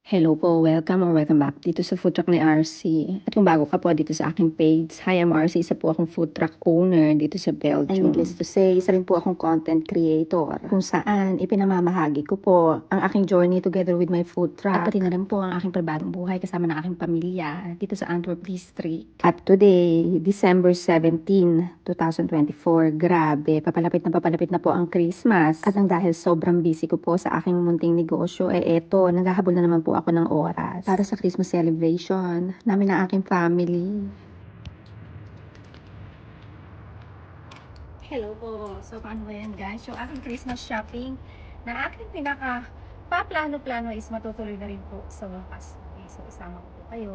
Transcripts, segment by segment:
Hello po, welcome back dito sa food truck ni RC. At kung bago ka po dito sa aking page, hi, I'm RC, isa po akong food truck owner dito sa Belgium. And needless to say, isa rin po akong content creator kung saan ipinamamahagi ko po ang aking journey together with my food truck at pati na rin po ang aking pribadong buhay kasama ng aking pamilya dito sa Antwerp District. At today, December 17, 2024, grabe, papalapit na po ang Christmas. At nang dahil sobrang busy ko po sa aking munting negosyo, eto, naghahabol na naman po ako ng oras para sa Christmas celebration namin ng aking family. Hello po. So, paano ba yan, guys? Yung aking Christmas shopping na aking paplano-plano is matutuloy na rin po sa wakas. Okay, so, isama ko po kayo.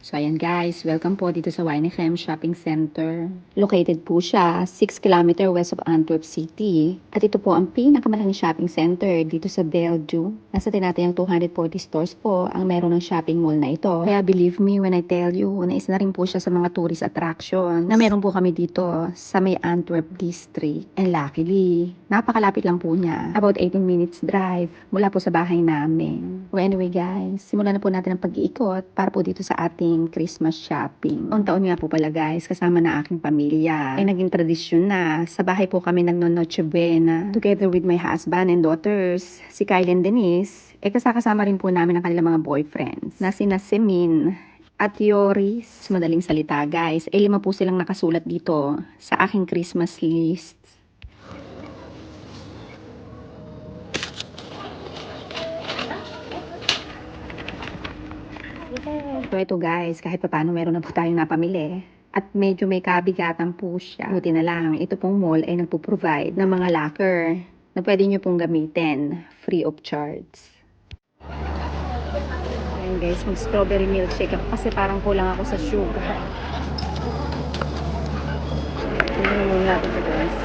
So, ayan guys, welcome po dito sa Wynegem Shopping Center. Located po siya 6 km west of Antwerp City. At ito po ang pinakamalaking shopping center dito sa Belgium. Nasa tinatayang 240 stores po ang meron ng shopping mall na ito. Kaya believe me when I tell you na isa na rin po siya sa mga tourist attractions na meron po kami dito sa may Antwerp District. And luckily, napakalapit lang po niya. About 18 minutes drive mula po sa bahay namin. So anyway guys, simulan na po natin ang pag-iikot para po dito sa ating Christmas shopping. Noong taon nga po pala guys, kasama na aking pamilya, ay naging tradisyon na. Sa bahay po kami nagno-Noche Buena together with my husband and daughters, si Kyle and Denise. Kasama rin po namin ang kanilang mga boyfriends na sina Semin at Yoris. Madaling salita guys, 5 po silang nakasulat dito sa aking Christmas list. So ito guys, kahit pa paano meron na po tayong napamili. At medyo may kabigatan po siya. Buti na lang, ito pong mall ay nagpo-provide ng mga locker na pwede nyo pong gamitin free of charge. Ayan guys, mag-strawberry milkshake ako kasi parang kulang ako sa sugar. Tingnan muna natin ito guys.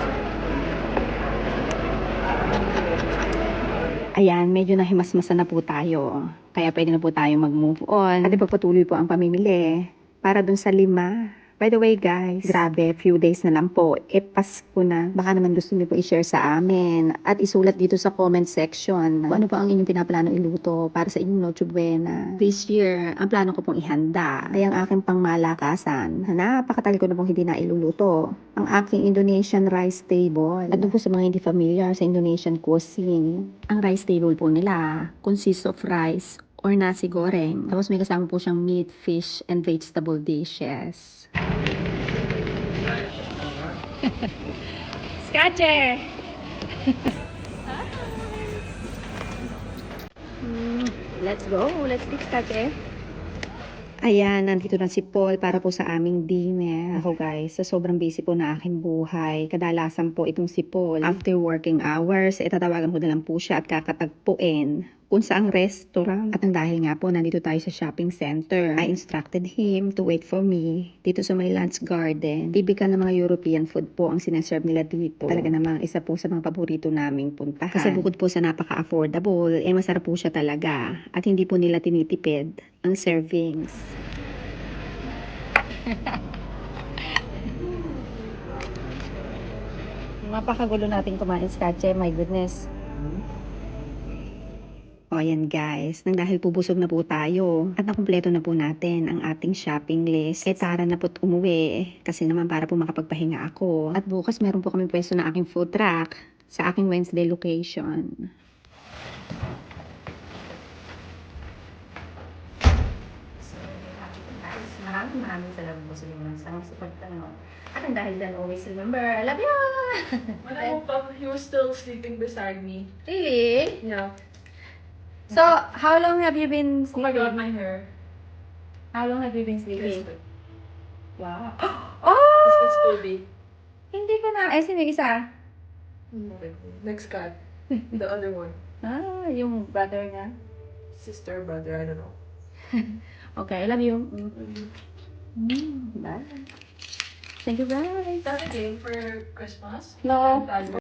Ayan, medyo nahimasmasa na po tayo. Kaya pwede na po tayo mag-move on. At ipagpatuloy po ang pamimili para dun sa 5. By the way guys, grabe, few days na lang po. Pasko na. Baka naman gusto niyo po i-share sa amin. At isulat dito sa comment section kung ano po ang inyong pinaplano iluto para sa inyong Noche Buena. This year, ang plano ko pong ihanda ay ang aking pangmalakasan. Napakatagal ko na pong hindi na iluluto. Ang aking Indonesian rice table. At doon po sa mga hindi familiar sa Indonesian cuisine, ang rice table po nila consists of rice or nasi goreng. Tapos may kasama po siyang meat, fish, and vegetable dishes. Scatcher! Let's go. Let's eat Scatcher. Ayan, nandito na si Paul para po sa aming dinner. Ako guys, sa sobrang busy po na aking buhay, kadalasan po itong si Paul, after working hours, tatawagan ko na lang po siya at kakatagpuin kung saang restaurant. At ang dahil nga po, nandito tayo sa shopping center, I instructed him to wait for me dito sa may lunch garden. Typical na mga European food po ang sinaserve nila dito. Talaga namang isa po sa mga paborito naming puntahan. Kasi bukod po sa napaka-affordable, masarap po siya talaga. At hindi po nila tinitipid ang servings. Napakagulo natin kumain, Scatcher. My goodness. O ayan guys, nang dahil po busog na po tayo at nakumpleto na po natin ang ating shopping list, tara na po't umuwi kasi naman para po makapagpahinga ako. At bukas meron po kami pwesto na aking food truck sa aking Wednesday location. Maraming salamat po sa inyong sa pagtanong. At ang dahil dyan, always remember, I love you! When I woke up, he was still sleeping beside me. Really? Yeah. So, how long have you been Oh my sleeping? god, my hair. How long have you been This sleeping? is Wow. this Oh! is Toby. Hindi ko na. Sino yung isa? Next cat. The other one. Ah, yung brother niya. Sister, brother, I don't know. Okay, I love you. Bye. Thank you, bye. Is that a game for Christmas? No.